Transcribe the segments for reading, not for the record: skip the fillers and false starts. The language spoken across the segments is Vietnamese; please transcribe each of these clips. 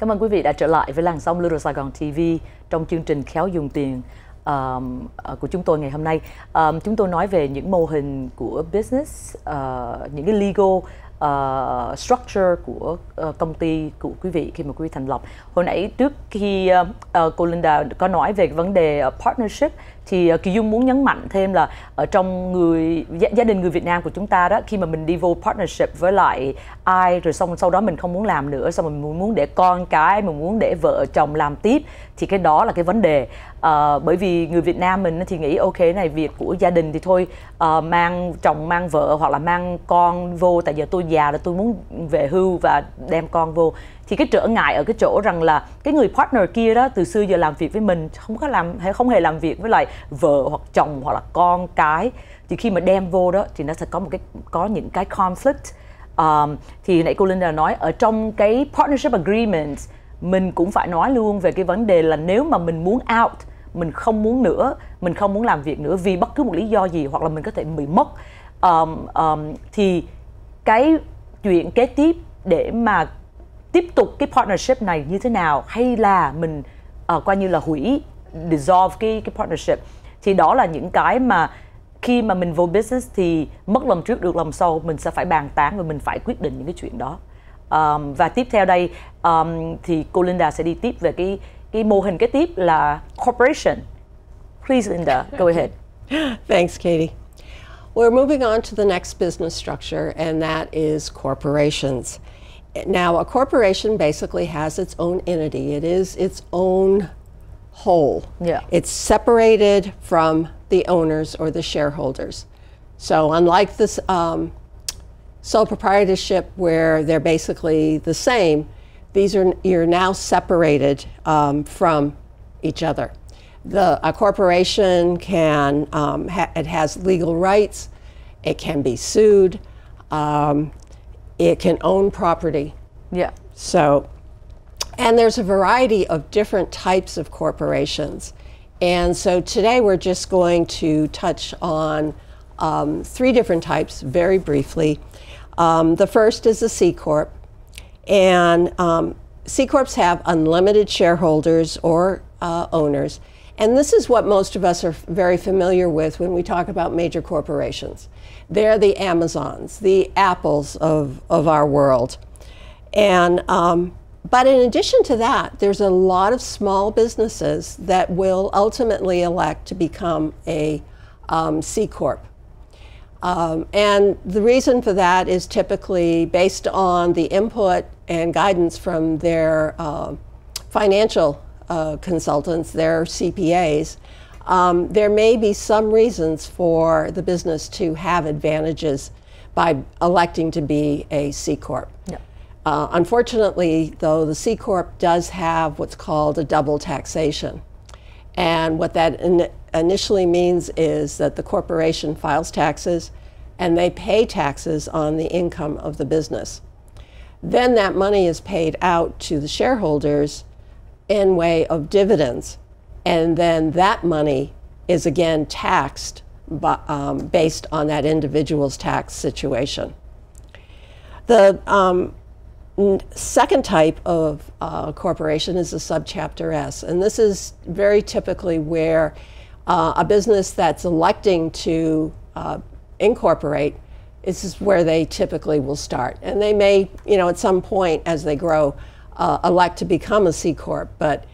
Cảm ơn quý vị đã trở lại với làn sóng Little Saigon TV trong chương trình Khéo dùng tiền của chúng tôi ngày hôm nay. Chúng tôi nói về những mô hình của business, những cái legal structure của công ty của quý vị khi mà quý vị thành lập. Hồi nãy trước khi cô Linda có nói về vấn đề partnership thì Kỳ Dung muốn nhấn mạnh thêm là ở trong gia đình người Việt Nam của chúng ta đó, khi mà mình đi vô partnership với lại ai rồi xong sau đó mình không muốn làm nữa, xong mình muốn để con cái, mình muốn để vợ chồng làm tiếp, thì cái đó là cái vấn đề. Bởi vì người Việt Nam mình thì nghĩ ok này việc của gia đình thì thôi, mang chồng mang vợ hoặc là mang con vô, tại giờ tôi già rồi tôi muốn về hưu và đem con vô. Thì cái trở ngại ở cái chỗ rằng là cái người partner kia đó từ xưa giờ làm việc với mình không hề làm việc với lại vợ hoặc chồng hoặc là con cái, thì khi mà đem vô đó thì nó sẽ có những cái conflict. Thì nãy cô Linda nói ở trong cái partnership agreement mình cũng phải nói luôn về cái vấn đề là nếu mà mình muốn out, mình không muốn nữa, mình không muốn làm việc nữa vì bất cứ một lý do gì, hoặc là mình có thể bị mất, thì cái chuyện kế tiếp để mà tiếp tục cái partnership này như thế nào, hay là mình coi như là dissolve cái partnership, thì đó là những cái mà khi mà mình vô business thì mất lần trước được lần sau, mình sẽ phải bàn tán và mình phải quyết định những cái chuyện đó. Và tiếp theo đây thì cô Linda sẽ đi tiếp về cái mô hình kế tiếp là corporation. Please Linda, go ahead. Thanks, Katie. We're moving on to the next business structure, and that is corporations. Now, a corporation basically has its own entity. It is its own whole. Yeah. It's separated from the owners or the shareholders. So unlike this sole proprietorship where they're basically the same, you're now separated from each other. A corporation it has legal rights, it can be sued, it can own property. Yeah. So, and there's a variety of different types of corporations. And so today we're just going to touch on 3 different types very briefly. The first is a C Corp. And C Corps have unlimited shareholders or owners. And this is what most of us are very familiar with when we talk about major corporations. They're the Amazons, the Apples of our world. And but in addition to that, there's a lot of small businesses that will ultimately elect to become a C Corp. And the reason for that is typically based on the input and guidance from their financial consultants, their CPAs. There may be some reasons for the business to have advantages by electing to be a C Corp. Yeah. Unfortunately, though, the C Corp does have what's called a double taxation. And what that initially means is that the corporation files taxes and they pay taxes on the income of the business. Then that money is paid out to the shareholders in way of dividends. And then that money is again taxed based on that individual's tax situation. The second type of corporation is a subchapter S, and this is very typically where a business that's electing to incorporate, this is where they typically will start. And they may, at some point as they grow, elect to become a C Corp, but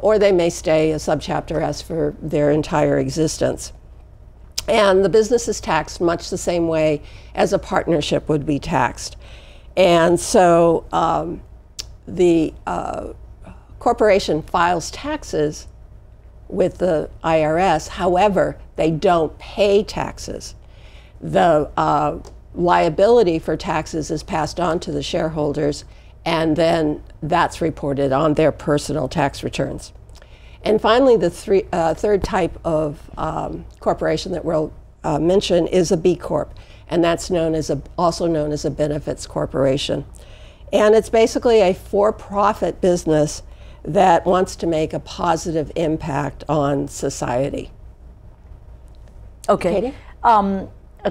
or they may stay a subchapter S for their entire existence. And the business is taxed much the same way as a partnership would be taxed. And so the corporation files taxes with the IRS. However, they don't pay taxes. The liability for taxes is passed on to the shareholders, and then that's reported on their personal tax returns. And finally, the third type of corporation that we'll mention is a B Corp, and that's also known as a benefits corporation. And it's basically a for-profit business that wants to make a positive impact on society. Okay.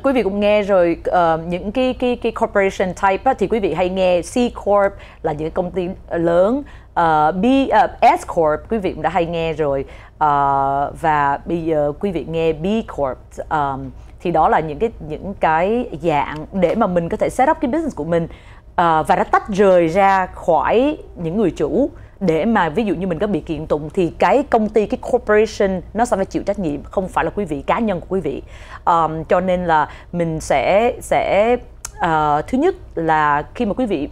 Quý vị cũng nghe rồi, những cái corporation type á, thì quý vị hay nghe C Corp là những công ty lớn, S Corp quý vị cũng đã hay nghe rồi, và bây giờ quý vị nghe B Corp, thì đó là những cái dạng để mà mình có thể set up cái business của mình, và nó tách rời ra khỏi những người chủ, để mà ví dụ như mình có bị kiện tụng thì cái công ty, cái corporation nó sẽ phải chịu trách nhiệm, không phải là quý vị, cá nhân của quý vị. Cho nên là mình sẽ thứ nhất là khi mà quý vị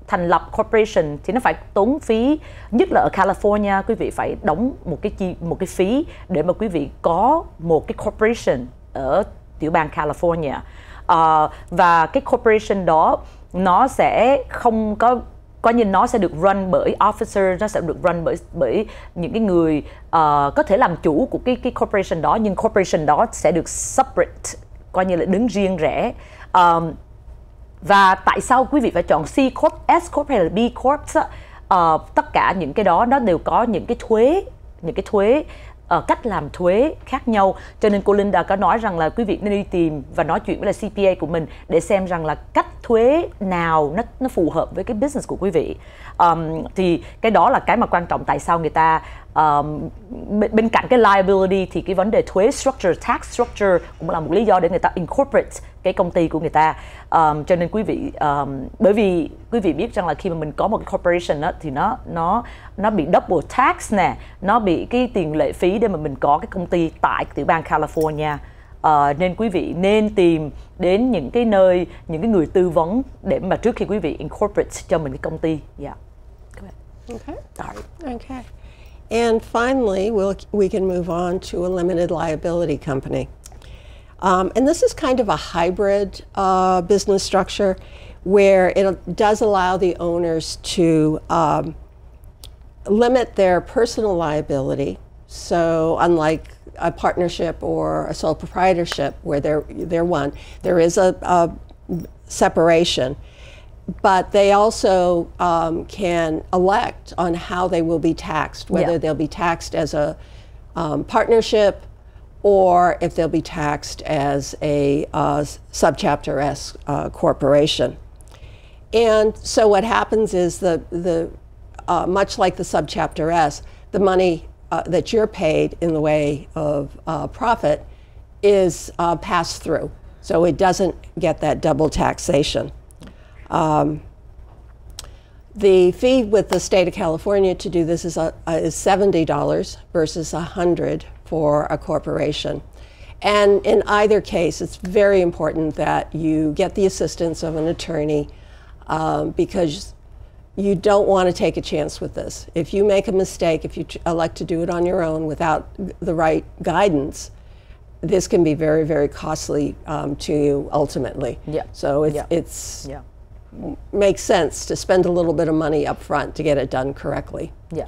thành lập corporation thì nó phải tốn phí, nhất là ở California quý vị phải đóng một cái phí để mà quý vị có một cái corporation ở tiểu bang California. Và cái corporation đó nó sẽ không có, coi như nó sẽ được run bởi officer, nó sẽ được run bởi những cái người có thể làm chủ của cái corporation đó, nhưng corporation đó sẽ được separate, coi như là đứng riêng rẽ. Và tại sao quý vị phải chọn C Corp, S Corp hay là B Corp? Tất cả những cái đó nó đều có những cái thuế, cách làm thuế khác nhau. Cho nên cô Linda có nói rằng là quý vị nên đi tìm và nói chuyện với là CPA của mình để xem rằng là cách thuế nào nó phù hợp với cái business của quý vị. Thì cái đó là cái mà quan trọng, tại sao người ta bên cạnh cái liability thì cái vấn đề thuế structure, tax structure cũng là một lý do để người ta incorporate cái công ty của người ta. Cho nên quý vị, bởi vì quý vị biết rằng là khi mà mình có một cái corporation đó, thì nó bị double tax nè, nó bị cái tiền lệ phí để mà mình có cái công ty tại tiểu bang California. Nên quý vị nên tìm đến những cái nơi, những cái người tư vấn để mà trước khi quý vị incorporate cho mình cái công ty. Yeah. Go ahead. Okay. Sorry. Okay. And finally, we can move on to a limited liability company. And this is kind of a hybrid business structure where it does allow the owners to limit their personal liability. So unlike a partnership or a sole proprietorship where they're one, there is a separation. But they also can elect on how they will be taxed, whether they'll be taxed as a partnership or if they'll be taxed as a subchapter S corporation. And so what happens is much like the subchapter S, the money that you're paid in the way of profit is passed through. So it doesn't get that double taxation. The fee with the state of California to do this is $70 versus $100 for a corporation. And in either case, it's very important that you get the assistance of an attorney because you don't want to take a chance with this. If you make a mistake, if you elect to do it on your own without the right guidance, this can be very, very costly to you ultimately. Yeah. So it's makes sense to spend a little bit of money up front to get it done correctly. Yeah.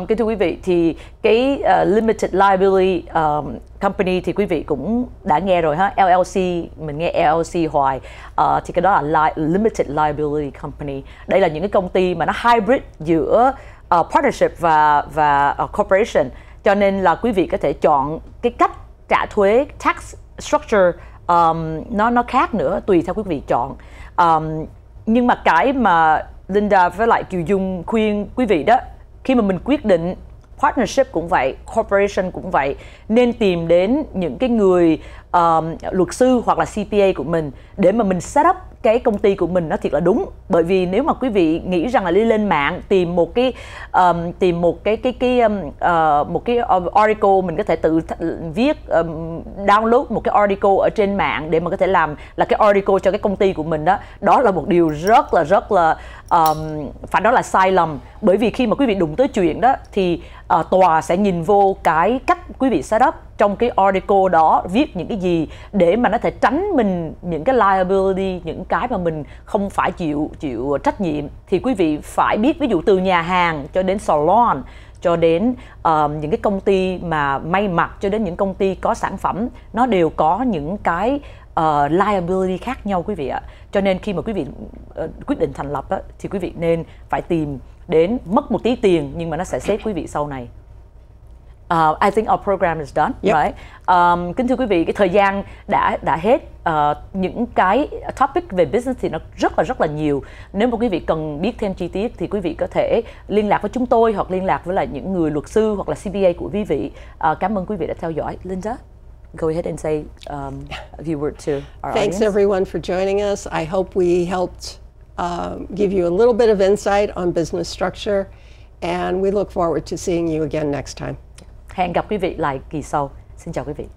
Kính thưa quý vị, thì cái Limited Liability Company thì quý vị cũng đã nghe rồi ha, LLC, mình nghe LLC hoài, thì cái đó là Limited Liability Company. Đây là những cái công ty mà nó hybrid giữa partnership và corporation, cho nên là quý vị có thể chọn cái cách trả thuế, tax structure nó khác nữa tùy theo quý vị chọn. Nhưng mà cái mà Linda với lại Kiều Dung khuyên quý vị đó, khi mà mình quyết định partnership cũng vậy, corporation cũng vậy, nên tìm đến những cái người luật sư hoặc là CPA của mình để mà mình set up cái công ty của mình nó thiệt là đúng. Bởi vì nếu mà quý vị nghĩ rằng là đi lên mạng tìm một cái article, mình có thể tự viết download một cái article ở trên mạng để mà có thể làm là cái article cho cái công ty của mình đó, đó là một điều rất là phải nói là sai lầm. Bởi vì khi mà quý vị đụng tới chuyện đó thì tòa sẽ nhìn vô cái cách quý vị set up trong cái article đó viết những cái gì để mà nó thể tránh mình những cái liability, những cái mà mình không phải chịu trách nhiệm. Thì quý vị phải biết, ví dụ từ nhà hàng cho đến salon, cho đến những cái công ty mà may mặc, cho đến những công ty có sản phẩm, nó đều có những cái liability khác nhau quý vị ạ. Cho nên khi mà quý vị quyết định thành lập thì quý vị nên phải tìm đến mất một tí tiền nhưng mà nó sẽ save quý vị sau này. I think our program is done, Yep. right? Kính thưa quý vị, cái thời gian đã hết. Những cái topic về business thì nó rất là nhiều. Nếu mà quý vị cần biết thêm chi tiết thì quý vị có thể liên lạc với chúng tôi hoặc liên lạc với lại những người luật sư hoặc là CPA của quý vị. Cảm ơn quý vị đã theo dõi. Linda, go ahead and say a few words to our Thanks audience. everyone for joining us. I hope we helped give you a little bit of insight on business structure, and we look forward to seeing you again next time. Hẹn gặp quý vị lại kỳ sau. Xin chào quý vị.